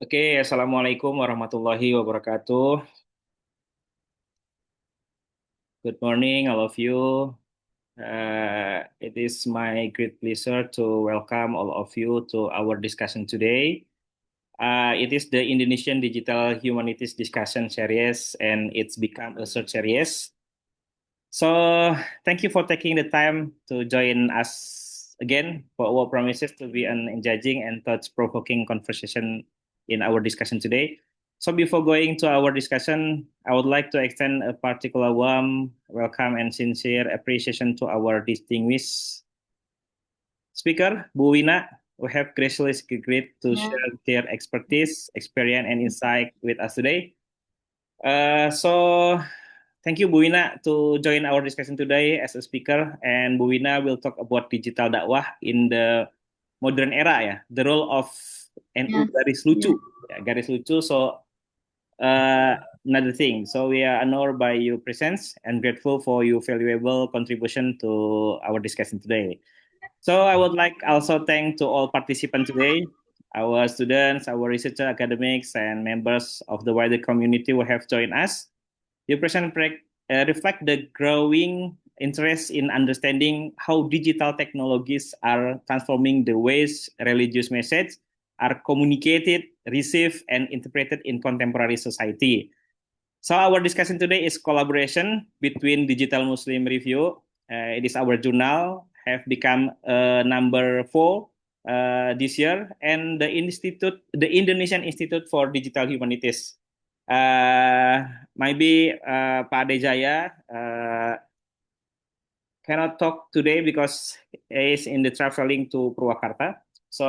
Oke, Assalamualaikum warahmatullahi wabarakatuh. Good morning, all of you. It is my great pleasure to welcome all of you to our discussion today. It is the Indonesian Digital Humanities Discussion Series, and it's become a third series. So, thank you for taking the time to join us again for what promises to be an engaging and thought-provoking conversation in our discussion today. So, before going to our discussion, I would like to extend a particular warm welcome and sincere appreciation to our distinguished speaker, Bu Wina, who have graciously agreed to Yeah, share their expertise, experience, and insight with us today. So thank you Bu Wina to join our discussion today as a speaker, and Bu Wina will talk about digital dakwah in the modern era ya, the role of NU yes, garis yeah. lucu, ya, garis lucu. So uh, another thing, so we are honored by your presence and grateful for your valuable contribution to our discussion today. So I would like also thank to all participants today, our students, our researcher, academics, and members of the wider community who have joined us. Your reflect the growing interest in understanding how digital technologies are transforming the ways religious messages are communicated, received, and interpreted in contemporary society. So our discussion today is collaboration between Digital Muslim Review. It is our journal have become number four this year, and the Indonesian Institute for Digital Humanities. Maybe Pak Ade Jaya cannot talk today because he is in the traveling to Purwakarta. So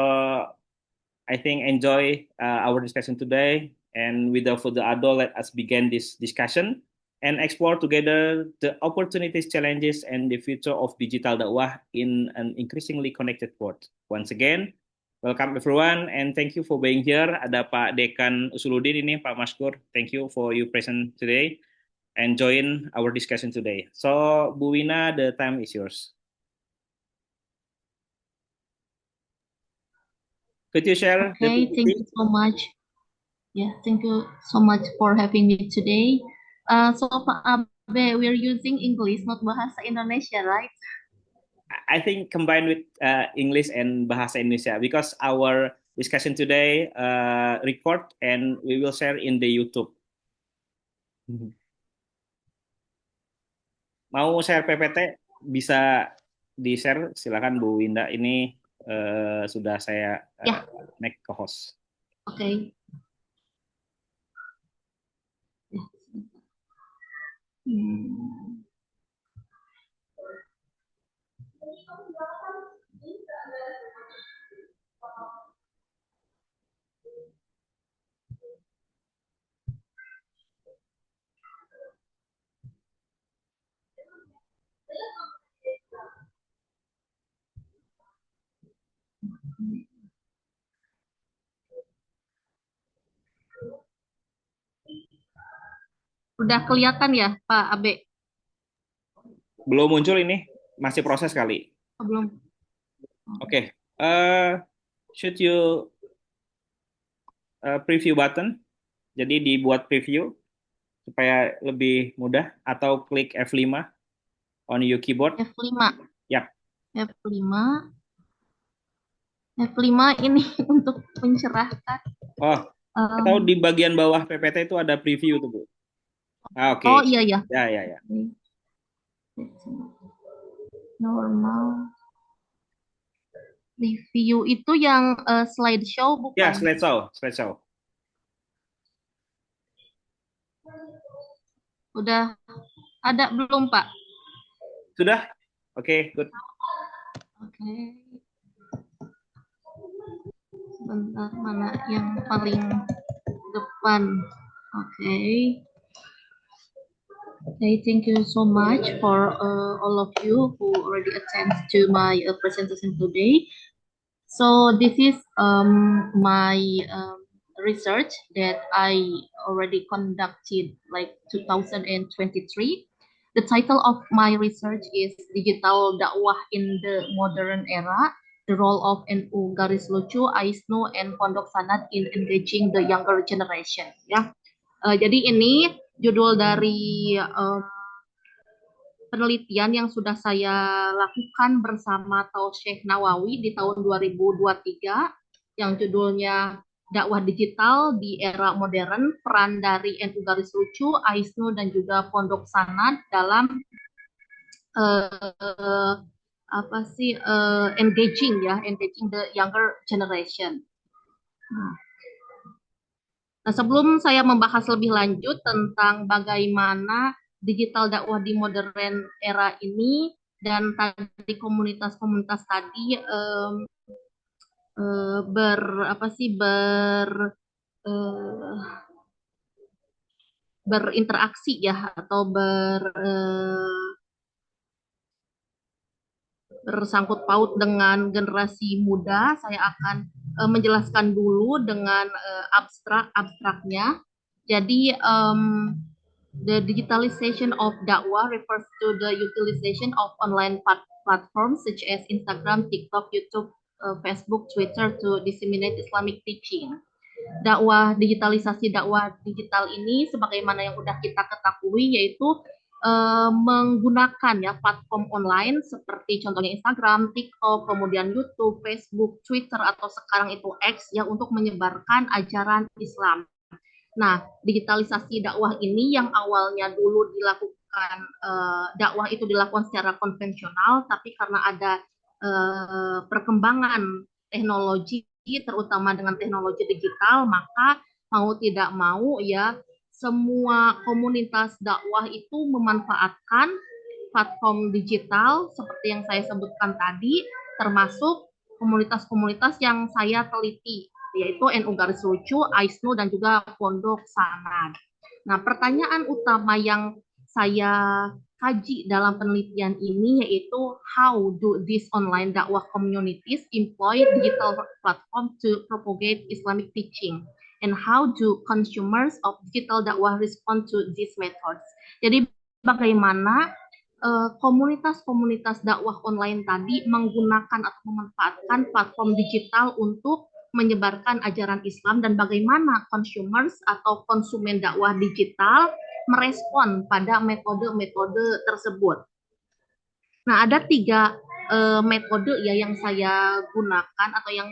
I think enjoy our discussion today. And without further ado, let us begin this discussion and explore together the opportunities, challenges, and the future of digital dakwah in an increasingly connected world. Once again, welcome everyone and thank you for being here. Ada Pak Dekan Usuluddin ini, Pak Maskur. Thank you for your presence today and join our discussion today. So, Bu Wina, the time is yours. Could you share the Okay, thank PPT? you so much. Yeah, thank you so much for having me today. So Pak Abe, we're using English, not Bahasa Indonesia, right? I think combined with English and Bahasa Indonesia because our discussion today record and we will share in the YouTube. Mau share PPT bisa di-share silakan Bu Winda ini sudah saya Ya, make co-host. oke. Ya, hmm. Udah kelihatan ya Pak Abe? Belum muncul ini, masih proses kali. Oh, belum. Oke, okay. Should you preview button? Jadi dibuat preview supaya lebih mudah atau klik F5 on your keyboard. F5. Yap. F5. F5 ini untuk mencerahkan. Oh, atau di bagian bawah PPT itu ada preview tuh, Bu. Ah, oke. Oh iya ya. Ya, ya, ya. Normal. Review itu yang slideshow Ya, bukan? slideshow, slideshow. Udah ada belum, Pak? Sudah? Oke, good. Oke. Sebentar, mana yang paling depan? Oke. Okay, thank you so much for all of you who already attend to my presentation today. So this is my research that I already conducted like 2023. The title of my research is Digital Dakwah in the Modern Era, the role of NU Garis Lucu, AISNU, and Pondok Sanat in engaging the younger generation. Ya, jadi ini judul dari penelitian yang sudah saya lakukan bersama Syekh Nawawi di tahun 2023 yang judulnya Dakwah Digital di Era Modern, peran dari NU Garis Lucu, AISNU, dan juga Pondok Sanat dalam engaging the younger generation. Nah, sebelum saya membahas lebih lanjut tentang bagaimana digital dakwah di modern era ini dan tadi komunitas-komunitas tadi berinteraksi ya atau bersangkut paut dengan generasi muda, saya akan menjelaskan dulu dengan abstraknya. Jadi the digitalization of dakwah refers to the utilization of online platforms such as Instagram, TikTok, YouTube, Facebook, Twitter to disseminate Islamic teaching. Digitalisasi dakwah digital ini sebagaimana yang sudah kita ketahui yaitu menggunakan ya platform online seperti contohnya Instagram, TikTok, kemudian YouTube, Facebook, Twitter atau sekarang itu X ya untuk menyebarkan ajaran Islam. Nah, digitalisasi dakwah ini yang awalnya dulu dilakukan dakwah itu dilakukan secara konvensional, tapi karena ada perkembangan teknologi terutama dengan teknologi digital, maka mau tidak mau ya semua komunitas dakwah itu memanfaatkan platform digital seperti yang saya sebutkan tadi, termasuk komunitas-komunitas yang saya teliti, yaitu NU Garis Lucu, AISNU, dan juga Pondok Sanat. Nah, pertanyaan utama yang saya kaji dalam penelitian ini yaitu how do these online dakwah communities employ digital platform to propagate Islamic teaching? And how do consumers of digital dakwah respond to these methods? Jadi bagaimana komunitas-komunitas dakwah online tadi menggunakan atau memanfaatkan platform digital untuk menyebarkan ajaran Islam dan bagaimana consumers atau konsumen dakwah digital merespon pada metode-metode tersebut. Nah, ada 3 metode ya yang saya gunakan atau yang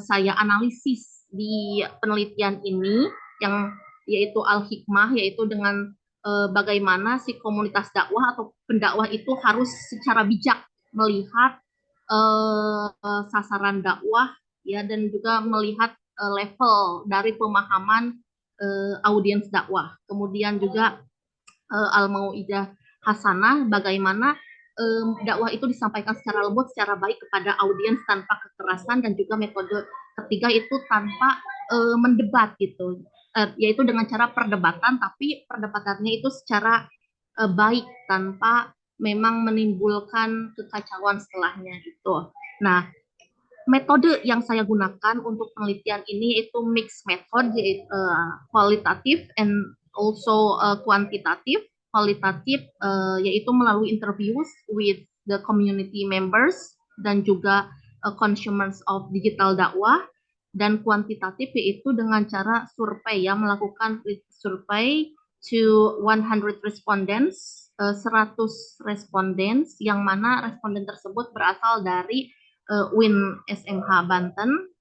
saya analisis di penelitian ini, yang yaitu al-hikmah, yaitu dengan bagaimana si komunitas dakwah atau pendakwah itu harus secara bijak melihat sasaran dakwah ya dan juga melihat level dari pemahaman audiens dakwah. Kemudian juga al-mau'idah hasanah, bagaimana dakwah itu disampaikan secara lembut, secara baik kepada audiens tanpa kekerasan, dan juga metode ketiga itu tanpa mendebat gitu, yaitu dengan cara perdebatan, tapi perdebatannya itu secara baik tanpa memang menimbulkan kekacauan setelahnya gitu. Nah, metode yang saya gunakan untuk penelitian ini itu mixed method, yaitu kualitatif and also kuantitatif. Kualitatif yaitu melalui interviews with the community members dan juga consumers of digital dakwah, dan kuantitatif yaitu dengan cara survei ya, melakukan survei to 100 respondents, 100 respondents yang mana responden tersebut berasal dari UIN SMH Banten,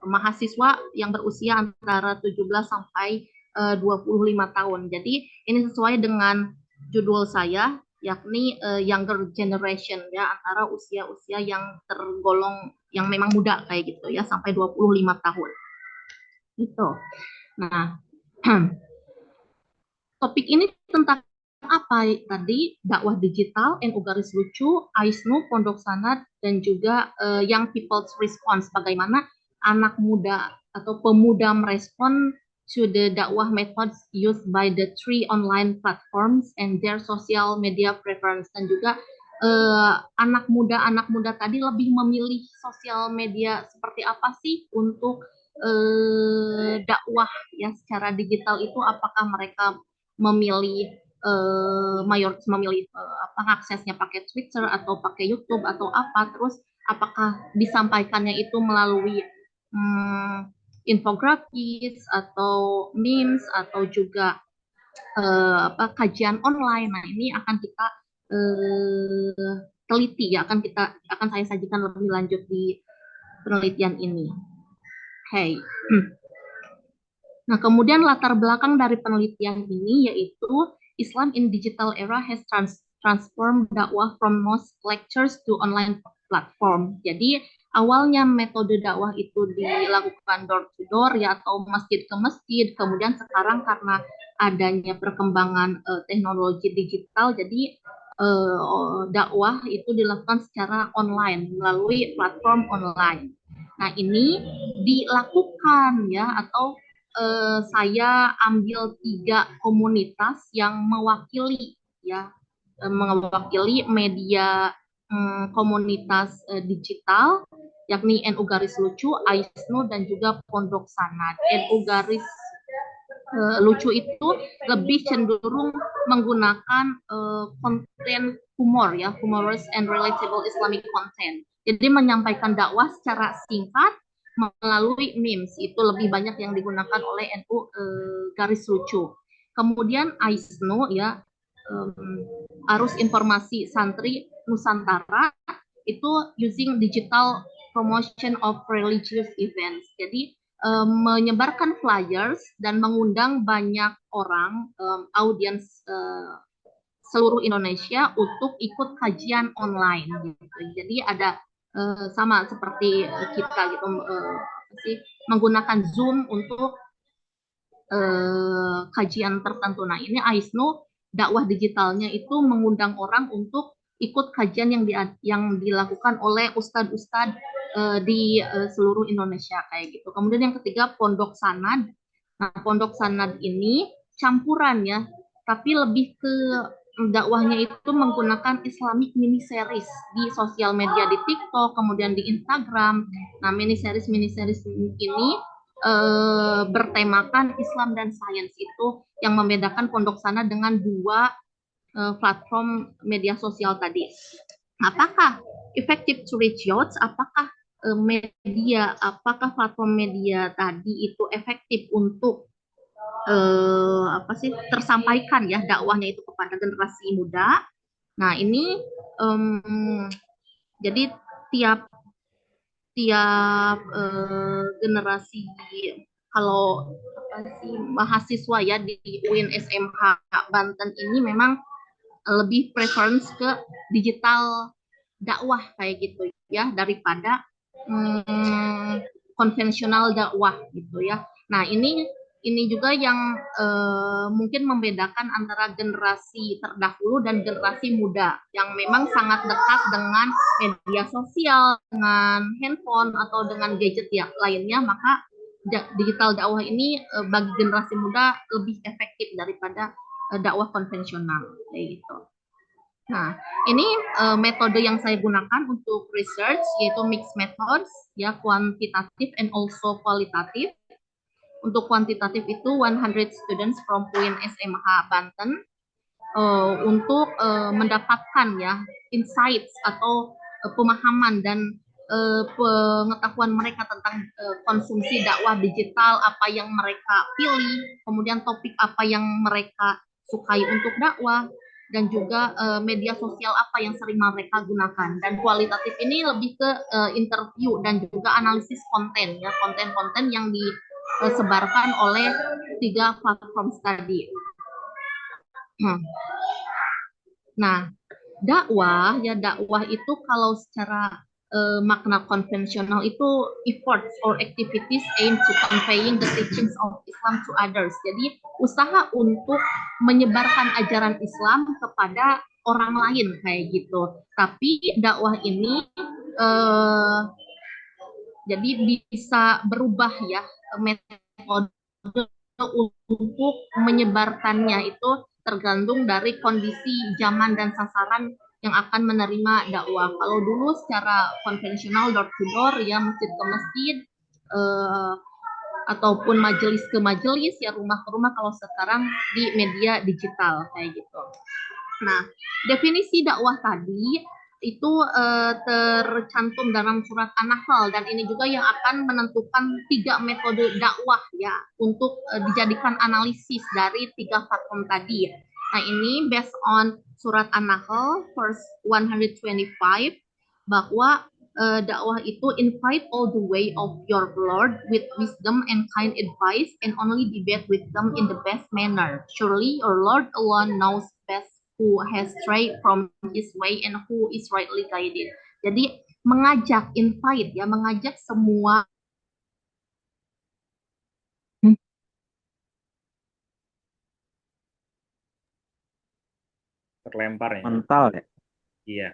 mahasiswa yang berusia antara 17 sampai 25 tahun. Jadi ini sesuai dengan judul saya, yakni younger generation ya, antara usia-usia yang tergolong yang memang muda kayak gitu ya, sampai 25 tahun. Gitu. Nah, topik ini tentang apa tadi? Dakwah digital, NU Garis Lucu, AISNU, Pondok Sanat, dan juga Young People's Response. Bagaimana anak muda atau pemuda merespon to the dakwah methods used by the 3 online platforms and their social media preference. Dan juga anak muda tadi lebih memilih sosial media seperti apa sih untuk dakwah ya secara digital itu, apakah mereka memilih mayoritas memilih aksesnya pakai Twitter atau pakai YouTube atau apa, terus apakah disampaikannya itu melalui infografis atau memes atau juga kajian online. Nah, ini akan kita teliti ya, akan saya sajikan lebih lanjut di penelitian ini. Hey. Nah, kemudian latar belakang dari penelitian ini yaitu Islam in digital era has transformed dakwah from most lectures to online platform. Jadi awalnya metode dakwah itu dilakukan door to door ya, atau masjid ke masjid. Kemudian sekarang karena adanya perkembangan teknologi digital, jadi dakwah itu dilakukan secara online melalui platform online. Nah, ini dilakukan ya, atau saya ambil 3 komunitas yang mewakili ya, mewakili media komunitas digital, yakni NU Garis Lucu, AISNU, dan juga Pondok Sanad. NU Garis Lucu itu lebih cenderung menggunakan konten humor ya, humorous and relatable Islamic content. Jadi menyampaikan dakwah secara singkat melalui memes, itu lebih banyak yang digunakan oleh NU Garis Lucu. Kemudian AISNU ya, Arus Informasi Santri Nusantara, itu using digital promotion of religious events. Jadi menyebarkan flyers dan mengundang banyak orang, audiens seluruh Indonesia untuk ikut kajian online gitu. Jadi ada sama seperti kita gitu, menggunakan Zoom untuk kajian tertentu. Nah, ini AISNU dakwah digitalnya itu mengundang orang untuk ikut kajian yang dilakukan oleh ustadz-ustadz di seluruh Indonesia kayak gitu. Kemudian yang ketiga Pondok Sanad. Nah, Pondok Sanad ini campuran ya, tapi lebih ke dakwahnya itu menggunakan Islamic mini series di sosial media, di TikTok, kemudian di Instagram. Nah, mini series ini bertemakan Islam dan sains, itu yang membedakan Pondok Sanad dengan 2 platform media sosial tadi. Apakah effective to reach youth? Apakah platform media tadi itu efektif untuk tersampaikan ya dakwahnya itu kepada generasi muda? Nah, ini jadi tiap generasi, kalau mahasiswa ya di UIN SMH Banten ini memang lebih preference ke digital dakwah kayak gitu ya, daripada konvensional dakwah gitu ya. Nah, ini juga yang mungkin membedakan antara generasi terdahulu dan generasi muda yang memang sangat dekat dengan media sosial, dengan handphone atau dengan gadget ya lainnya. Maka digital dakwah ini bagi generasi muda lebih efektif daripada dakwah konvensional kayak gitu. Nah, ini metode yang saya gunakan untuk research, yaitu mixed methods ya, kuantitatif and also kualitatif. Untuk kuantitatif itu 100 students from UIN SMH Banten untuk mendapatkan ya insights atau pemahaman dan pengetahuan mereka tentang konsumsi dakwah digital, apa yang mereka pilih, kemudian topik apa yang mereka sukai untuk dakwah, dan juga media sosial apa yang sering mereka gunakan. Dan kualitatif ini lebih ke interview dan juga analisis konten ya, konten-konten yang disebarkan oleh 3 platform tadi. Nah, dakwah itu kalau secara makna konvensional itu efforts or activities aimed to conveying the teachings of Islam to others. Jadi usaha untuk menyebarkan ajaran Islam kepada orang lain kayak gitu. Tapi dakwah ini jadi bisa berubah ya metode untuk menyebarkannya, itu tergantung dari kondisi zaman dan sasaran yang akan menerima dakwah. Kalau dulu secara konvensional door to door ya, masjid ke masjid ataupun majelis ke majelis ya, rumah ke rumah. Kalau sekarang di media digital kayak gitu. Nah, definisi dakwah tadi itu tercantum dalam surat An-Nahl, dan ini juga yang akan menentukan 3 metode dakwah ya untuk dijadikan analisis dari 3 platform tadi. Nah, ini based on surat An-Nahl verse 125, bahwa dakwah itu invite all the way of your Lord with wisdom and kind advice, and only debate with them in the best manner. Surely your Lord alone knows best who has strayed from his way and who is rightly guided. Jadi mengajak, invite ya, mengajak semua. Terlempar ya. Mental ya. Iya.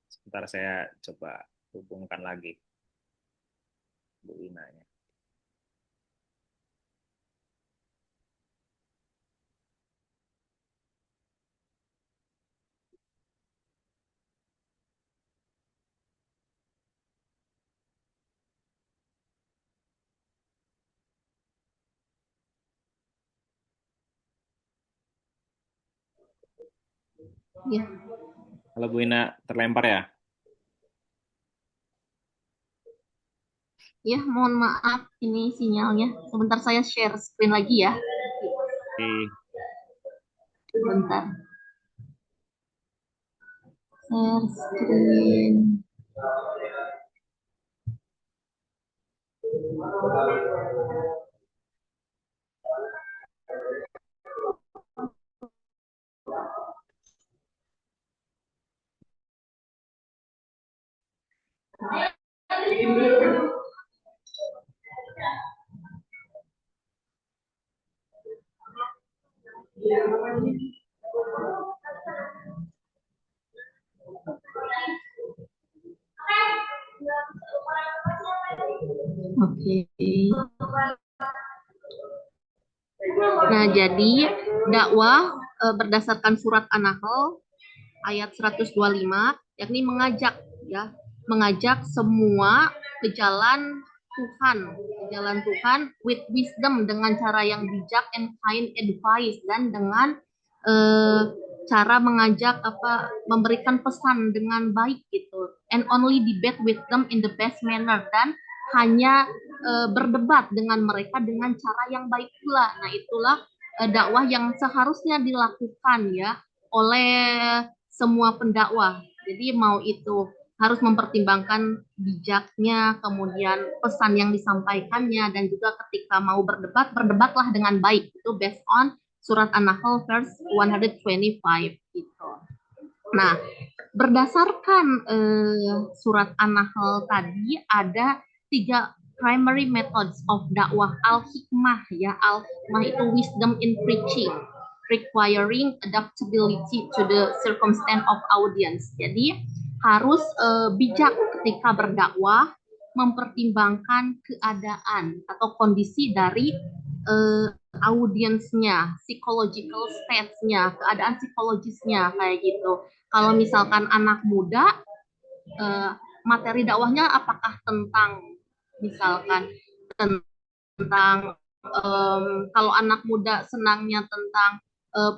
Sebentar saya coba hubungkan lagi Bu Inanya. Ya. Halo Bu Ina, terlempar ya? Ya, mohon maaf ini sinyalnya. Sebentar saya share screen lagi ya. Oke. Sebentar. Share screen. Oke. Nah, jadi dakwah berdasarkan surat An-Nahl ayat 125, yakni mengajak ya, mengajak semua ke jalan Tuhan with wisdom, dengan cara yang bijak, and kind advice, dan dengan cara mengajak memberikan pesan dengan baik gitu, and only debate with them in the best manner, dan hanya berdebat dengan mereka dengan cara yang baik pula. Nah, itulah dakwah yang seharusnya dilakukan ya oleh semua pendakwah. Jadi mau itu harus mempertimbangkan bijaknya, kemudian pesan yang disampaikannya, dan juga ketika mau berdebat, berdebatlah dengan baik. Itu based on surat An-Nahl verse 125 gitu. Nah, berdasarkan surat An-Nahl tadi ada 3 primary methods of dakwah. Al-hikmah ya, al-hikmah itu wisdom in preaching, requiring adaptability to the circumstance of audience. Jadi harus bijak ketika berdakwah, mempertimbangkan keadaan atau kondisi dari audiensnya, psychological stage-nya, keadaan psikologisnya kayak gitu. Kalau misalkan anak muda, materi dakwahnya apakah tentang misalkan tentang kalau anak muda senangnya tentang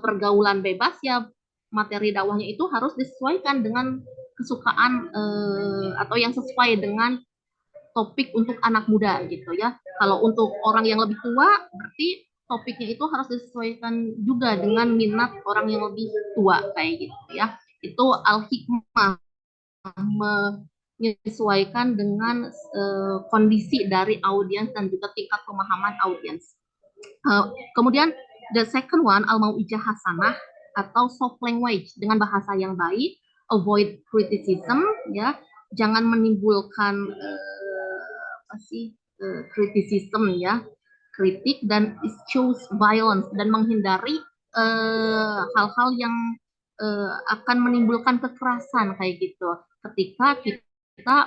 pergaulan bebas, ya materi dakwahnya itu harus disesuaikan dengan kesukaan atau yang sesuai dengan topik untuk anak muda gitu ya. Kalau untuk orang yang lebih tua, berarti topiknya itu harus disesuaikan juga dengan minat orang yang lebih tua kayak gitu ya. Itu al-hikmah, menyesuaikan dengan kondisi dari audiens dan juga tingkat pemahaman audiens. Kemudian the second one, al-mau'ijah hasanah atau soft language, dengan bahasa yang baik, avoid criticism ya, jangan menimbulkan criticism ya, kritik, dan choose violence, dan menghindari hal-hal yang akan menimbulkan kekerasan kayak gitu ketika kita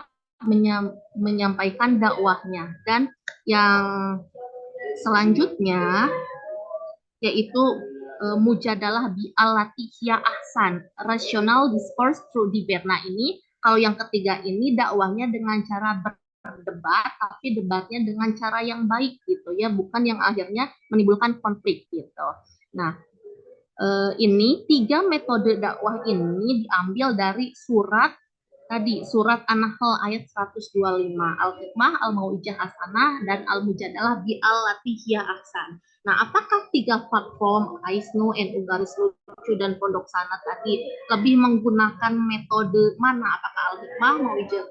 menyampaikan dakwahnya. Dan yang selanjutnya yaitu mujadalah bi alati hiya ahsan, rational discourse through debate. Nah, ini kalau yang ketiga ini dakwahnya dengan cara berdebat, tapi debatnya dengan cara yang baik gitu ya, bukan yang akhirnya menimbulkan konflik gitu. Nah, ini 3 metode dakwah ini diambil dari surat tadi, surat An-Nahl ayat 125, Al-Hikmah, Al-Mau'izah Hasanah, dan Al-Mujadalah Bi'allati Hiya Ahsan. Nah, apakah 3 platform Aisnu, NU Garis Lucu, dan Pondok Sana tadi lebih menggunakan metode mana? Apakah Al-Hikmah, Mau'izah?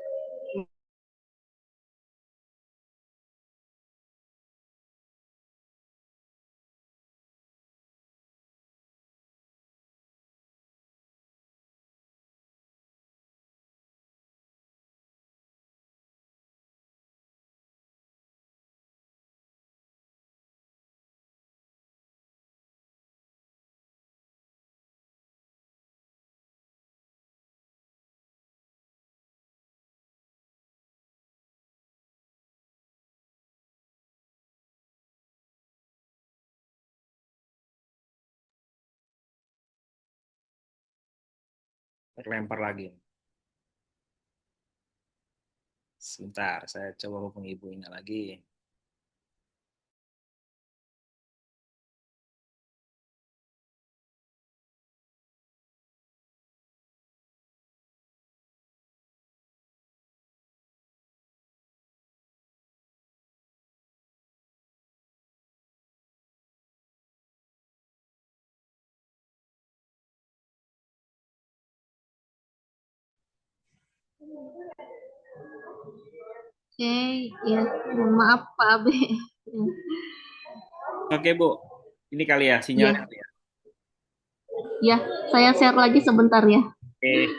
Terlempar lagi. Sebentar, saya coba hubungi ibunya lagi. Oke, ya, mohon maaf Pak Abe. Oke, Bu. Ini kali ya Ya, sinyalnya. ya, saya share lagi sebentar ya. Oke.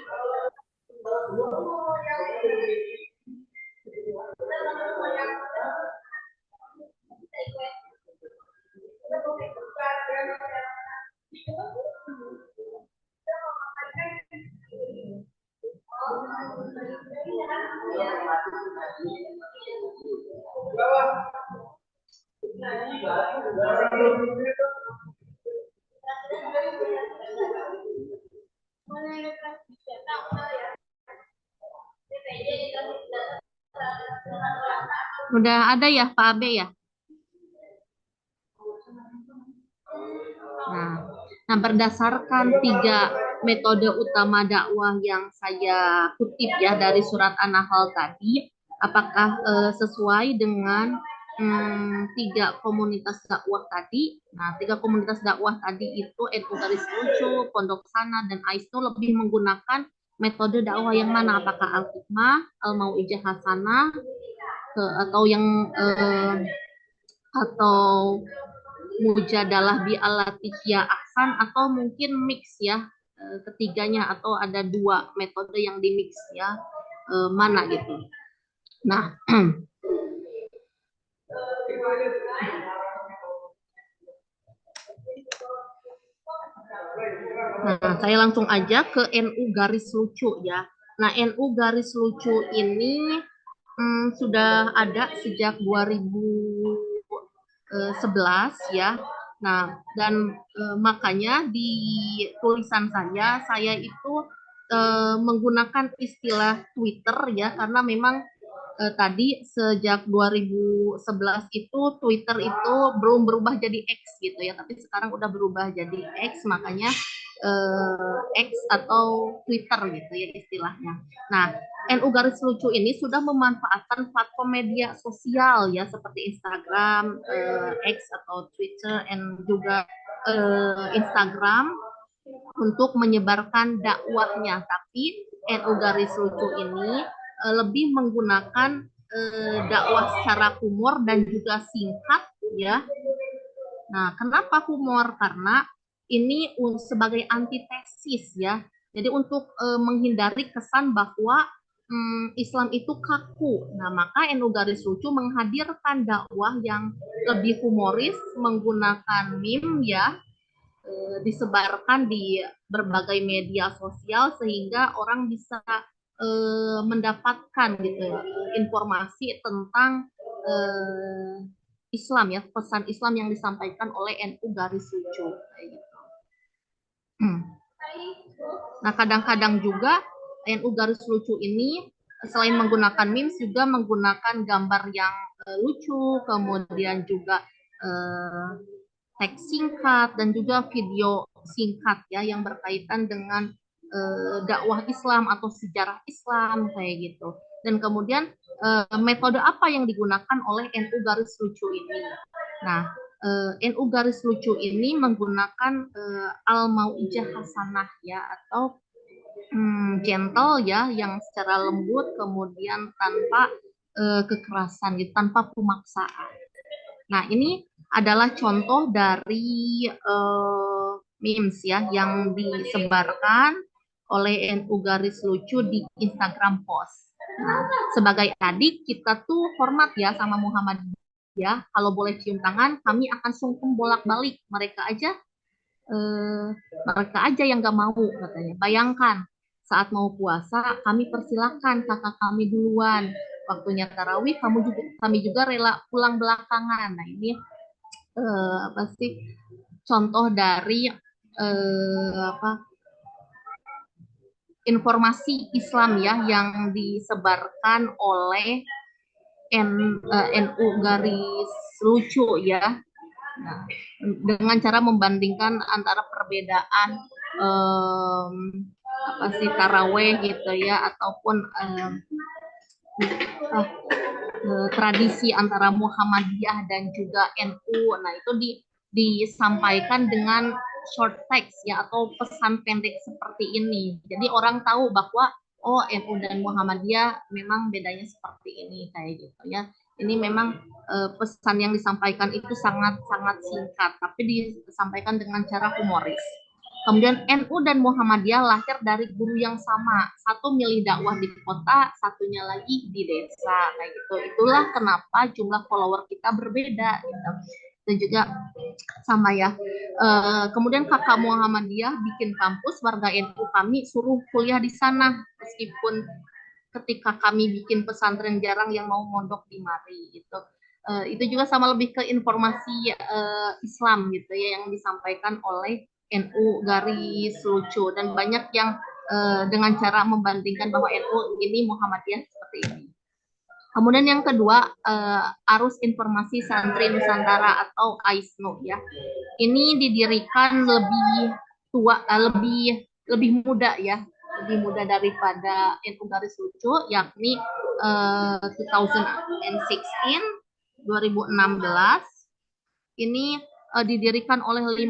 Udah ada ya Pak Abe ya? Nah, nah berdasarkan 3 metode utama dakwah yang saya kutip ya dari surat An-Nahl tadi, apakah sesuai dengan 3 komunitas dakwah tadi? Nah, 3 komunitas dakwah tadi itu NU Garis Lucu, Pondok Sana, dan Aisnu lebih menggunakan metode dakwah yang mana? Apakah Al-Hikmah, Al-Mau'izah Hasanah, atau yang atau Mujadalah bi Al-Latifiyah Ahsan, atau mungkin mix ya, ketiganya, atau ada 2 metode yang di mix ya, mana gitu. Nah, nah, saya langsung aja ke NU Garis Lucu ya. Nah, NU Garis Lucu ini sudah ada sejak 2011 ya. Nah, dan makanya di tulisan saya itu menggunakan istilah Twitter ya, karena memang tadi sejak 2011 itu Twitter itu belum berubah jadi X gitu ya, tapi sekarang udah berubah jadi X, makanya X atau Twitter gitu ya istilahnya. Nah, NU Garis Lucu ini sudah memanfaatkan platform media sosial ya seperti Instagram, X atau Twitter, dan juga Instagram untuk menyebarkan dakwahnya. Tapi NU Garis Lucu ini lebih menggunakan dakwah secara humor dan juga singkat ya. Nah, kenapa humor? Karena ini sebagai antitesis ya. Jadi untuk menghindari kesan bahwa Islam itu kaku. Nah, maka NU Garis Lucu menghadirkan dakwah yang lebih humoris menggunakan meme ya, disebarkan di berbagai media sosial sehingga orang bisa mendapatkan gitu informasi tentang Islam ya, pesan Islam yang disampaikan oleh NU Garis Lucu kayak gitu. Nah, kadang-kadang juga NU Garis Lucu ini selain menggunakan memes juga menggunakan gambar yang lucu, kemudian juga teks singkat, dan juga video singkat ya yang berkaitan dengan dakwah Islam atau sejarah Islam kayak gitu. Dan kemudian metode apa yang digunakan oleh NU Garis Lucu ini? Nah, NU Garis Lucu ini menggunakan Al-Mau'ijah Hasanah ya atau gentle ya, yang secara lembut kemudian tanpa kekerasan gitu, tanpa pemaksaan. Nah, ini adalah contoh dari memes ya yang disebarkan oleh NU Garis Lucu di Instagram post. Nah, sebagai adik kita tuh hormat ya sama Muhammadiyah. Kalau boleh cium tangan, kami akan sungkem bolak-balik. Mereka aja yang gak mau katanya. Bayangkan saat mau puasa kami persilahkan kakak kami duluan. Waktunya tarawih kami juga rela pulang belakangan. Nah ini apa sih contoh dari apa informasi Islam ya yang disebarkan oleh NU Garis Lucu ya. Nah, dengan cara membandingkan antara perbedaan apa sih taraweh gitu ya ataupun tradisi antara Muhammadiyah dan juga NU. Nah, itu disampaikan dengan short text ya atau pesan pendek seperti ini. Jadi orang tahu bahwa oh NU dan Muhammadiyah memang bedanya seperti ini kayak gitu ya. Ini memang pesan yang disampaikan itu sangat-sangat singkat, tapi disampaikan dengan cara humoris. Kemudian NU dan Muhammadiyah lahir dari guru yang sama. Satu milih dakwah di kota, satunya lagi di desa. Kayak gitu. Itulah kenapa jumlah follower kita berbeda. Gitu. Dan juga sama ya. Kemudian kakak Muhammadiyah bikin kampus, warga NU kami suruh kuliah di sana. Meskipun ketika kami bikin pesantren jarang yang mau mondok di mari. Gitu. Itu juga sama lebih ke informasi Islam gitu ya yang disampaikan oleh NU Garis Lucu dan banyak yang dengan cara membandingkan bahwa NU ini Muhammadiyah seperti ini. Kemudian yang kedua Arus Informasi Santri Nusantara atau AISNU ya. Ini didirikan lebih tua, lebih muda ya, lebih muda daripada NU Garis Lucu yakni 2016. Ini didirikan oleh 50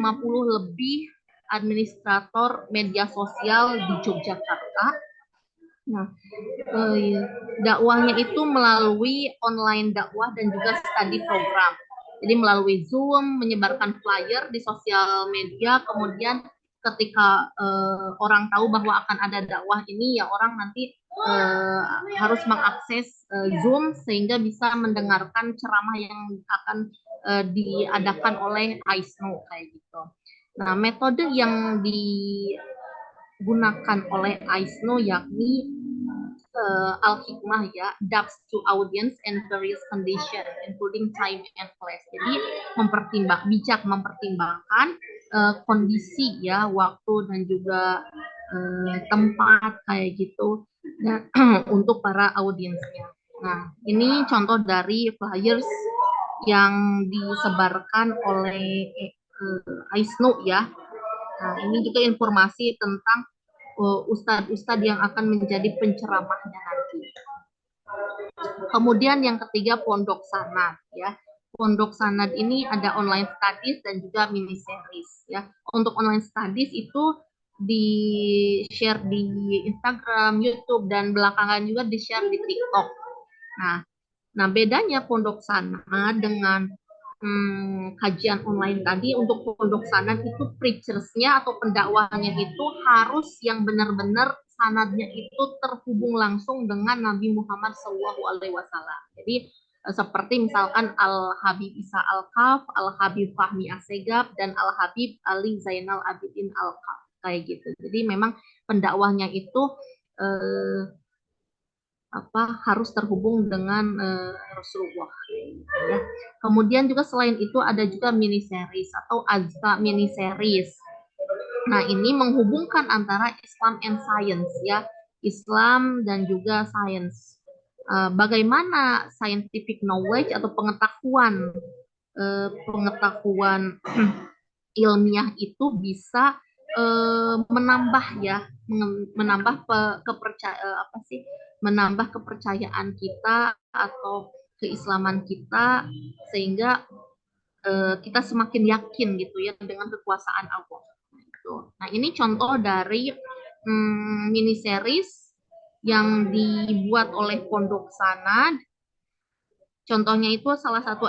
lebih administrator media sosial di Yogyakarta. Nah, dakwahnya itu melalui online dakwah dan juga study program. Jadi melalui Zoom, menyebarkan flyer di sosial media, kemudian ketika orang tahu bahwa akan ada dakwah ini, ya orang nanti harus mengakses Zoom sehingga bisa mendengarkan ceramah yang akan diadakan oleh AISNU kayak gitu. Nah, metode yang digunakan oleh AISNU yakni Al-Hikmah ya, adapts to audience and various condition, including time and place. Jadi bijak mempertimbangkan kondisi ya, waktu dan juga tempat kayak gitu dan untuk para audiensnya. Nah, ini contoh dari flyers yang disebarkan oleh AISNU ya. Nah, ini juga informasi tentang ustadz-ustadz yang akan menjadi penceramahnya nanti. Kemudian yang ketiga pondok sanad ya. Pondok sanad ini ada online studies dan juga mini series ya. Untuk online studies itu di-share di Instagram, YouTube dan belakangan juga di-share di TikTok. Nah, bedanya pondok sanad dengan kajian online tadi, untuk pondok sanad itu preachersnya atau pendakwahnya itu harus yang benar-benar sanadnya itu terhubung langsung dengan Nabi Muhammad SAW. Jadi seperti misalkan Al-Habib Isa Al-Kaf, Al-Habib Fahmi Assegaf, dan Al-Habib Ali Zainal Abidin Al-Kaf kayak gitu. Jadi memang pendakwahnya itu harus terhubung dengan Rasulullah. Ya. Kemudian juga selain itu ada juga mini series atau Azka mini series. Nah, ini menghubungkan antara Islam and science ya, Islam dan juga science. Bagaimana scientific knowledge atau pengetahuan ilmiah itu bisa menambah ya, menambah menambah kepercayaan kita atau keislaman kita, sehingga kita semakin yakin gitu ya dengan kekuasaan Allah. Nah, ini contoh dari mini series yang dibuat oleh Pondok Sana. Contohnya itu salah satu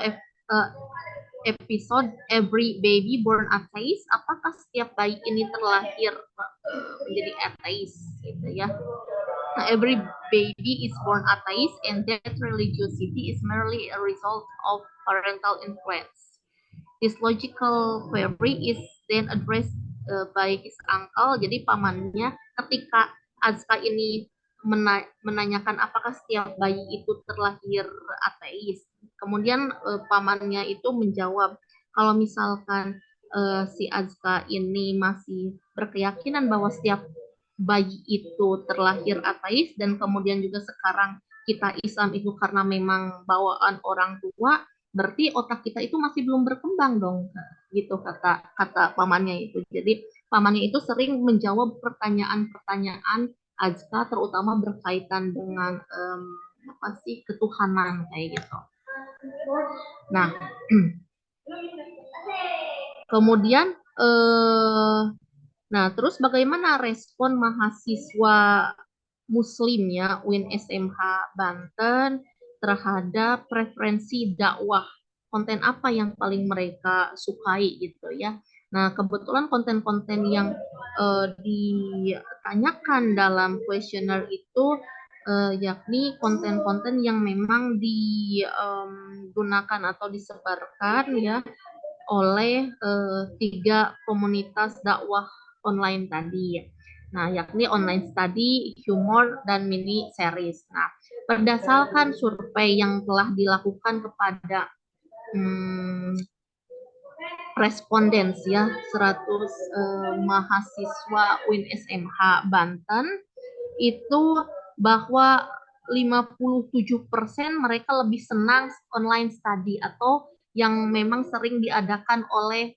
episode Every Baby Born Atheist. Apakah setiap bayi ini terlahir menjadi ateis gitu ya? Nah, every baby is born atheist and that religiosity is merely a result of parental influence. This logical query is then addressed by his uncle. Jadi pamannya ketika Azka ini menanyakan apakah setiap bayi itu terlahir ateis. Kemudian pamannya itu menjawab, kalau misalkan si Azka ini masih berkeyakinan bahwa setiap bayi itu terlahir ateis dan kemudian juga sekarang kita Islam itu karena memang bawaan orang tua, berarti otak kita itu masih belum berkembang dong, gitu kata pamannya itu. Jadi pamannya itu sering menjawab pertanyaan-pertanyaan Azka, terutama berkaitan dengan apa sih ketuhanan kayak gitu. Nah, kemudian nah terus bagaimana respon mahasiswa Muslim ya UIN SMH Banten terhadap preferensi dakwah, konten apa yang paling mereka sukai gitu ya. Nah, kebetulan konten-konten yang ditanyakan dalam kuesioner itu yakni konten-konten yang memang digunakan atau disebarkan ya oleh 3 komunitas dakwah online tadi. Nah, yakni online study, humor, dan mini series. Nah, berdasarkan survei yang telah dilakukan kepada respondens ya 100 mahasiswa UIN SMH Banten itu bahwa 57% mereka lebih senang online study atau yang memang sering diadakan oleh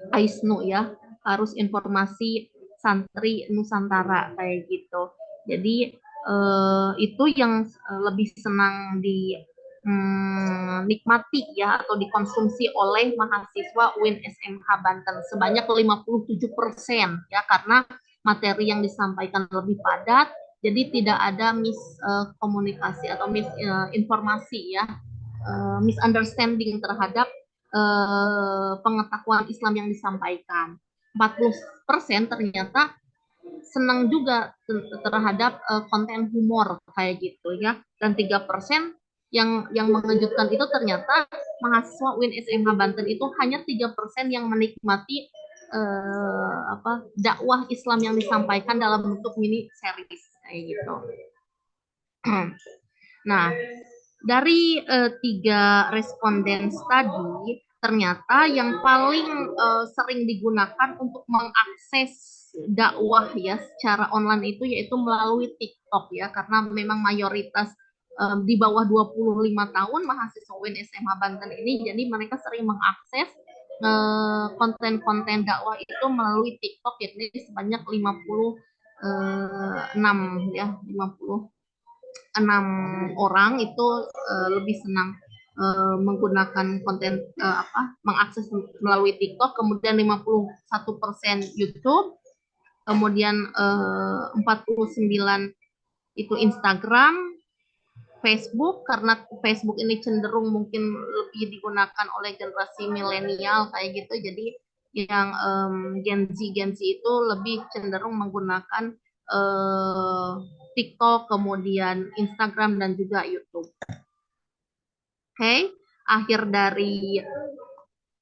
AISNU ya, Arus Informasi Santri Nusantara kayak gitu. Jadi itu yang lebih senang nikmati ya atau dikonsumsi oleh mahasiswa UIN SMH Banten sebanyak 57% ya, karena materi yang disampaikan lebih padat, jadi tidak ada miskomunikasi atau misinformasi ya, misunderstanding terhadap pengetahuan Islam yang disampaikan. 40% ternyata senang juga terhadap konten humor kayak gitu ya, dan 3% yang mengejutkan itu ternyata mahasiswa UIN SMH Banten itu hanya 3% yang menikmati dakwah Islam yang disampaikan dalam bentuk mini series kayak gitu. Nah, dari 3 responden tadi, ternyata yang paling sering digunakan untuk mengakses dakwah ya secara online itu yaitu melalui TikTok ya, karena memang mayoritas di bawah 25 tahun mahasiswa UIN SMH Banten ini, jadi mereka sering mengakses konten-konten dakwah itu melalui TikTok, yakni sebanyak 56 ya, 56 orang itu lebih senang menggunakan konten mengakses melalui TikTok, kemudian 51% YouTube, kemudian 49 itu Instagram, Facebook, karena Facebook ini cenderung mungkin lebih digunakan oleh generasi milenial kayak gitu, jadi yang Gen Z itu lebih cenderung menggunakan TikTok, kemudian Instagram, dan juga YouTube. Oke, akhir dari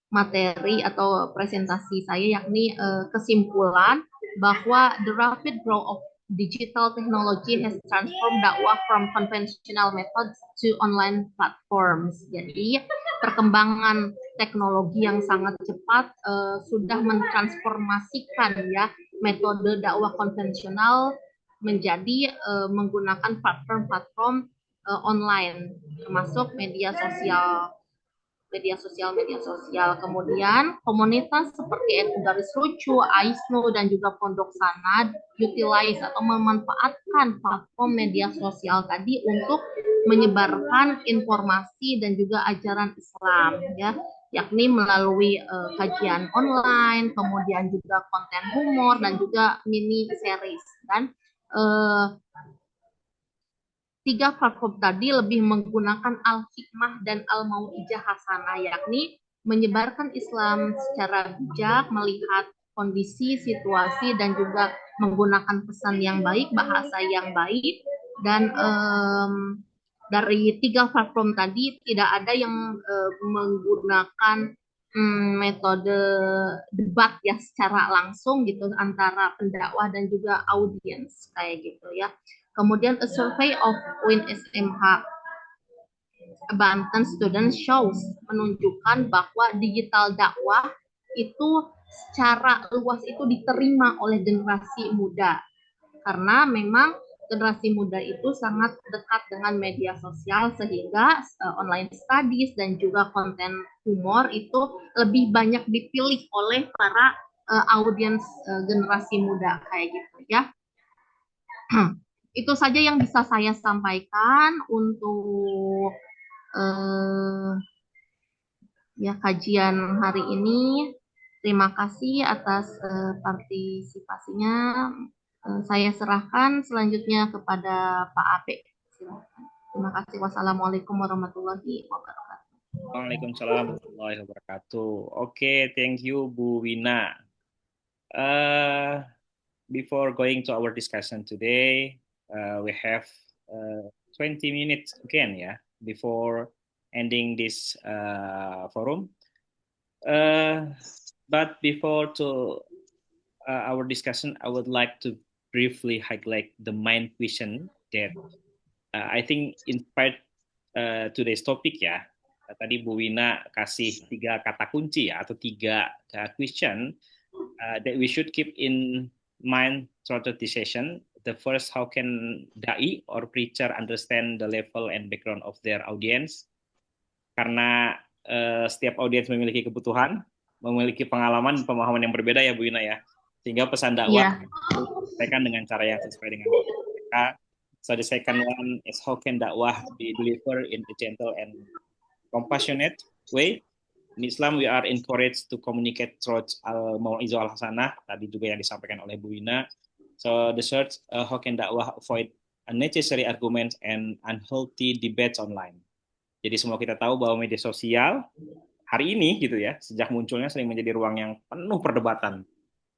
materi atau presentasi saya yakni kesimpulan bahwa the rapid growth of digital technology has transformed dakwah from conventional methods to online platforms. Jadi perkembangan teknologi yang sangat cepat sudah mentransformasikan ya metode dakwah konvensional menjadi menggunakan platform-platform online, termasuk media sosial media sosial. Kemudian komunitas seperti Eku Garis Lucu, Aisnu, dan juga Pondok Sana utilize atau memanfaatkan platform media sosial tadi untuk menyebarkan informasi dan juga ajaran Islam, ya, yakni melalui kajian online, kemudian juga konten humor dan juga mini series. Dan tiga platform tadi lebih menggunakan Al-Hikmah dan Al-Mau'izah Hasanah, yakni menyebarkan Islam secara bijak, melihat kondisi, situasi, dan juga menggunakan pesan yang baik, bahasa yang baik. Dan dari tiga platform tadi tidak ada yang menggunakan metode debat ya secara langsung gitu antara pendakwah dan juga audiens kayak gitu ya. Kemudian a survey of UIN SMH Banten student shows menunjukkan bahwa digital dakwah itu secara luas itu diterima oleh generasi muda karena memang generasi muda itu sangat dekat dengan media sosial sehingga online studies dan juga konten humor itu lebih banyak dipilih oleh para audiens generasi muda kayak gitu ya. Itu saja yang bisa saya sampaikan untuk ya kajian hari ini. Terima kasih atas partisipasinya. Saya serahkan selanjutnya kepada Pak Ape. Silakan. Terima kasih. Wassalamualaikum warahmatullahi wabarakatuh. Waalaikumsalam warahmatullahi wabarakatuh. Oke, thank you Bu Wina. Before going to our discussion today, we have 20 minutes again, yeah, before ending this forum. But before to our discussion, I would like to briefly highlight the main question that I think inspired today's topic ya. Tadi Bu Wina kasih 3 kata kunci ya, atau 3 question that we should keep in mind throughout the session. The first, how can dai or preacher understand the level and background of their audience? Karena setiap audiens memiliki kebutuhan, memiliki pengalaman, pemahaman yang berbeda ya Bu Wina ya. Sehingga pesan dakwah disampaikan dengan cara yang sesuai dengan mereka. So the second one is how can dakwah be delivered in a gentle and compassionate way. In Islam, we are encouraged to communicate through al-mau'izah al-hasanah, tadi juga yang disampaikan oleh Bu Wina. So the third, how can dakwah avoid unnecessary arguments and unhealthy debates online. Jadi semua kita tahu bahwa media sosial hari ini gitu ya, sejak munculnya sering menjadi ruang yang penuh perdebatan.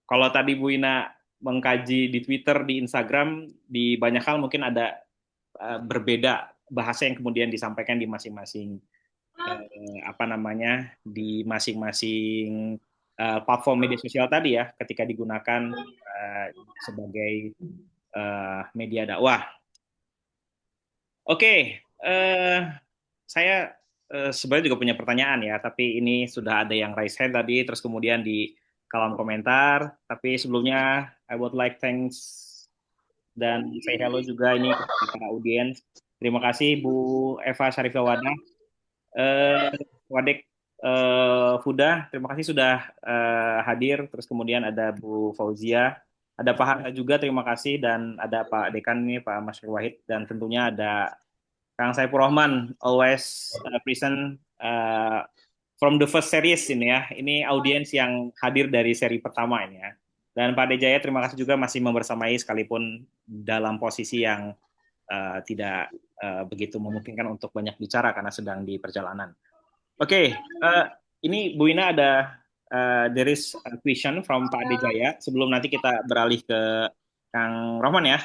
Kalau tadi Bu Wina mengkaji di Twitter, di Instagram, di banyak hal mungkin ada berbeda bahasa yang kemudian disampaikan di masing-masing di masing-masing platform media sosial tadi ya, ketika digunakan sebagai media dakwah. Oke, saya sebenarnya juga punya pertanyaan ya, tapi ini sudah ada yang raise hand tadi, terus kemudian di kolom komentar. Tapi sebelumnya, I would like thanks dan say hello juga ini kepada para audiens. Terima kasih Bu Eva Syarifah Wadah. Wadek Fuda, terima kasih sudah hadir. Terus kemudian ada Bu Fauzia, ada Pak Harta juga, terima kasih. Dan ada Pak Dekan nih, Pak Mas Wahid. Dan tentunya ada Kang Saiful Rahman, always present from the first series ini ya. Ini audiens yang hadir dari seri pertama ini ya. Dan Pak Dejaya, terima kasih juga masih membersamai sekalipun dalam posisi yang tidak begitu memungkinkan untuk banyak bicara karena sedang di perjalanan. Oke, ini Bu Wina ada there is a question from Pak Dejaya. Sebelum nanti kita beralih ke Kang Rohman ya.